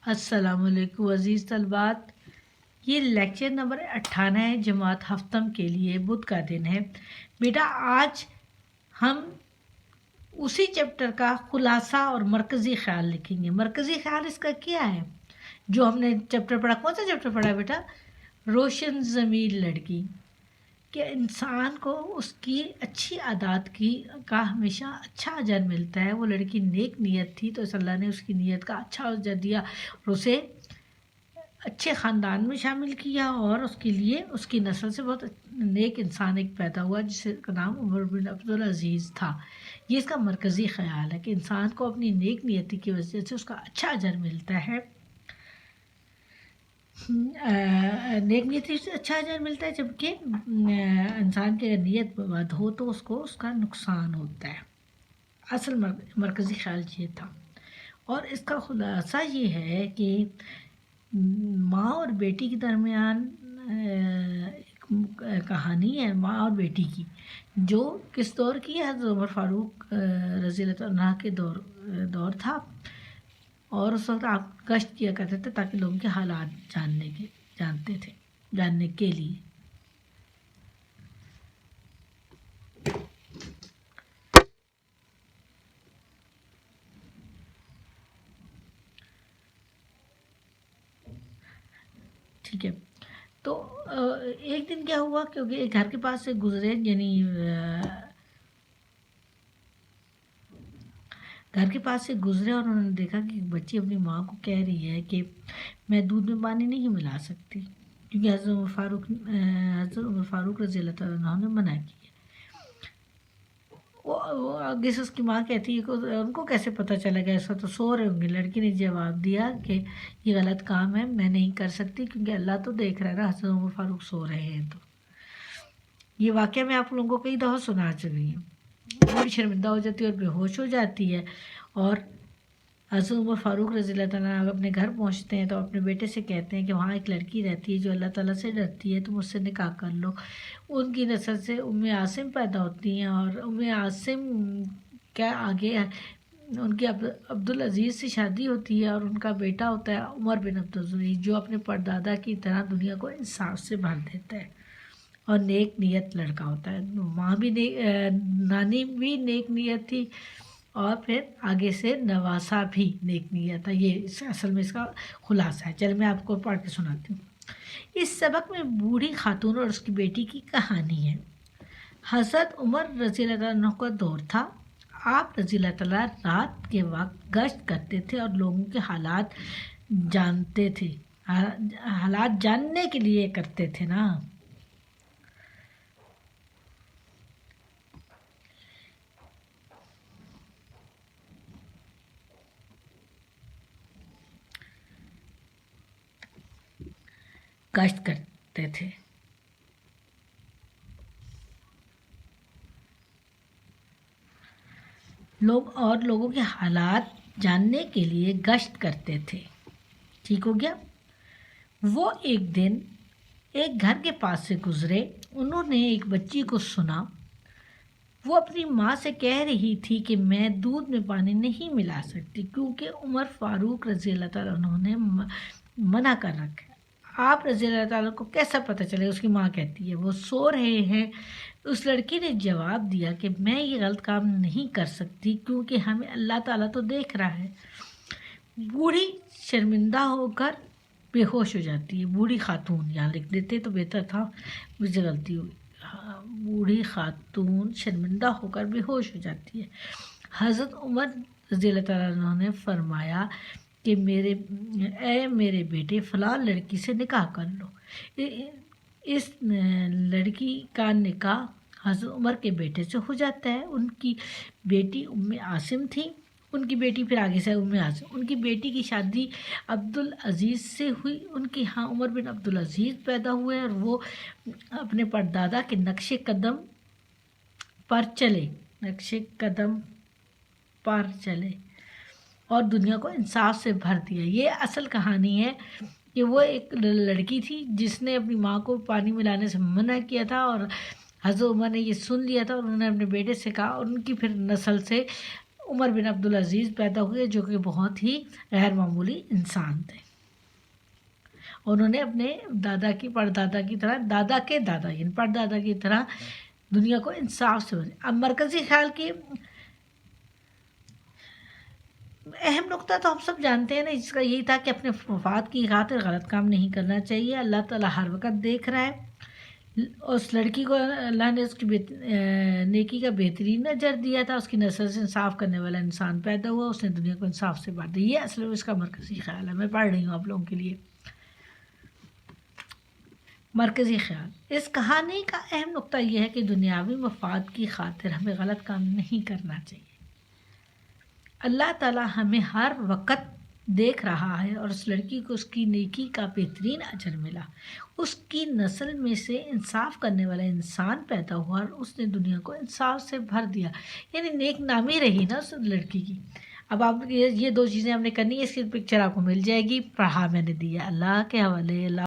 السلام علیکم عزیز طلبات، یہ لیکچر نمبر 58 ہے جماعت ہفتم کے لیے، بدھ کا دن ہے۔ بیٹا آج ہم اسی چیپٹر کا خلاصہ اور مرکزی خیال لکھیں گے۔ مرکزی خیال اس کا کیا ہے؟ جو ہم نے چیپٹر پڑھا، کون سا چیپٹر پڑھا بیٹا؟ روشن ضمیر لڑکی، کہ انسان کو اس کی اچھی عادات کا ہمیشہ اچھا اجر ملتا ہے۔ وہ لڑکی نیک نیت تھی تو اس اللہ نے اس کی نیت کا اچھا اجر دیا اور اسے اچھے خاندان میں شامل کیا، اور اس کے لیے اس کی نسل سے بہت نیک انسان ایک پیدا ہوا جس کا نام عمر بن عبدالعزیز تھا۔ یہ اس کا مرکزی خیال ہے کہ انسان کو اپنی نیک نیتی کی وجہ سے اس کا اچھا اجر ملتا ہے، نیک نیتی سے اچھا اجر ملتا ہے، جبکہ انسان کی اگر نیت بد ہو تو اس کو اس کا نقصان ہوتا ہے۔ اصل مرکزی خیال یہ تھا، اور اس کا خلاصہ یہ ہے کہ ماں اور بیٹی کے درمیان ایک کہانی ہے، ماں اور بیٹی کی، جو کس دور کی ہے؟ حضرت عمر فاروق رضی اللہ عنہ کے دور تھا، اور اس وقت آپ گشت کیا کرتے تھے تاکہ لوگوں کے حالات جاننے کے لیے۔ ٹھیک ہے، تو ایک دن کیا ہوا، کیونکہ ایک گھر کے پاس سے گزرے، یعنی گھر کے پاس سے گزرے، اور انہوں نے دیکھا کہ بچی اپنی ماں کو کہہ رہی ہے کہ میں دودھ میں پانی نہیں ملا سکتی، کیونکہ حضرت عمر فاروق رضی اللہ عنہ نے منع کی ہے۔ وہ آگے سے اس کی ماں کہتی ہے کہ ان کو کیسے پتہ چلے گا، ایسا تو سو رہے ہوں گے۔ لڑکی نے جواب دیا کہ یہ غلط کام ہے، میں نہیں کر سکتی، کیونکہ اللہ تو دیکھ رہا ہے نا، حضرت عمر فاروق سو رہے ہیں۔ تو یہ واقعہ میں آپ لوگوں کو کئی دفعہ سنا چکی ہوں۔ بڑی شرمندہ ہو جاتی ہے اور بے ہوش ہو جاتی ہے، اور حضرت عمر فاروق رضی اللہ عنہ اپنے گھر پہنچتے ہیں تو اپنے بیٹے سے کہتے ہیں کہ وہاں ایک لڑکی رہتی ہے جو اللہ تعالیٰ سے ڈرتی ہے، تم اس سے نکاح کر لو۔ ان کی نسل سے عاصم پیدا ہوتی ہیں، اور عاصم کیا آگے ان کی عبدالعزیز سے شادی ہوتی ہے، اور ان کا بیٹا ہوتا ہے عمر بن عبدالعزیز، جو اپنے پردادا کی طرح دنیا کو انصاف سے بھر دیتا ہے اور نیک نیت لڑکا ہوتا ہے۔ ماں بھی نانی بھی نیک نیت تھی، اور پھر آگے سے نواسا بھی نیک نیت تھا۔ یہ اصل میں اس کا خلاصہ ہے۔ چل میں آپ کو پڑھ کے سناتی ہوں۔ اس سبق میں بوڑھی خاتون اور اس کی بیٹی کی کہانی ہے۔ حضرت عمر رضی اللہ عنہ کا دور تھا۔ آپ رضی اللہ تعالیٰ رات کے وقت گشت کرتے تھے اور لوگوں کے حالات جانتے تھے، حالات جاننے کے لیے کرتے تھے نا۔ گشت کرتے تھے، لوگوں کے حالات جاننے کے لیے گشت کرتے تھے۔ ٹھیک ہو گیا؟ وہ ایک دن ایک گھر کے پاس سے گزرے، انہوں نے ایک بچی کو سنا، وہ اپنی ماں سے کہہ رہی تھی کہ میں دودھ میں پانی نہیں ملا سکتی، کیونکہ عمر فاروق رضی اللہ تعالیٰ عنہ نے منع کر رکھا ہے۔ آپ رضی اللہ تعالیٰ کو کیسا پتہ چلے؟ اس کی ماں کہتی ہے وہ سو رہے ہیں۔ اس لڑکی نے جواب دیا کہ میں یہ غلط کام نہیں کر سکتی، کیونکہ ہمیں اللہ تعالیٰ تو دیکھ رہا ہے۔ بوڑھی شرمندہ ہو کر بے ہوش ہو جاتی ہے۔ بوڑھی خاتون یہاں لکھ دیتے تو بہتر تھا، مجھے غلطی ہوئی۔ بوڑھی خاتون شرمندہ ہو کر بے ہوش ہو جاتی ہے۔ حضرت عمر رضی اللہ تعالیٰ عنہ نے فرمایا کہ میرے بیٹے فلاں لڑکی سے نکاح کر لو۔ اس لڑکی کا نکاح حضرت عمر کے بیٹے سے ہو جاتا ہے۔ ان کی بیٹی ام عاصم تھی، ان کی بیٹی پھر آگے سے ام عاصم، ان کی بیٹی کی شادی عبدالعزیز سے ہوئی، ان کے ہاں عمر بن عبدالعزیز پیدا ہوئے، اور وہ اپنے پردادا کے نقش قدم پر چلے اور دنیا کو انصاف سے بھر دیا۔ یہ اصل کہانی ہے کہ وہ ایک لڑکی تھی جس نے اپنی ماں کو پانی ملانے سے منع کیا تھا، اور حضرت عمر نے یہ سن لیا تھا، اور انہوں نے اپنے بیٹے سے کہا، اور ان کی پھر نسل سے عمر بن عبدالعزیز پیدا ہوئے جو کہ بہت ہی غیر معمولی انسان تھے. انہوں نے اپنے دادا کی پردادا کی طرح، دادا کے دادا یعنی پردادا کی طرح دنیا کو انصاف سے بنے. اب مرکزی خیال کی اہم نقطہ تو ہم سب جانتے ہیں نا، جس کا یہی تھا کہ اپنے مفاد کی خاطر غلط کام نہیں کرنا چاہیے. اللہ تعالیٰ ہر وقت دیکھ رہا ہے. اس لڑکی کو اللہ نے اس کی نیکی کا بہترین اجر دیا تھا. اس کی نسل سے انصاف کرنے والا انسان پیدا ہوا، اس نے دنیا کو انصاف سے بانٹ دیا. یہ اصل میں اس کا مرکزی خیال ہے. میں پڑھ رہی ہوں آپ لوگوں کے لیے. مرکزی خیال، اس کہانی کا اہم نقطہ یہ ہے کہ دنیاوی مفاد کی خاطر ہمیں غلط کام نہیں کرنا چاہیے. اللہ تعالیٰ ہمیں ہر وقت دیکھ رہا ہے اور اس لڑکی کو اس کی نیکی کا بہترین اجر ملا. اس کی نسل میں سے انصاف کرنے والا انسان پیدا ہوا اور اس نے دنیا کو انصاف سے بھر دیا. یعنی نیک نامی رہی نا اس لڑکی کی. اب آپ یہ دو چیزیں ہم نے کرنی ہے. اس کی پکچر آپ کو مل جائے گی، پڑھا میں نے دیا. اللہ کے حوالے. اللہ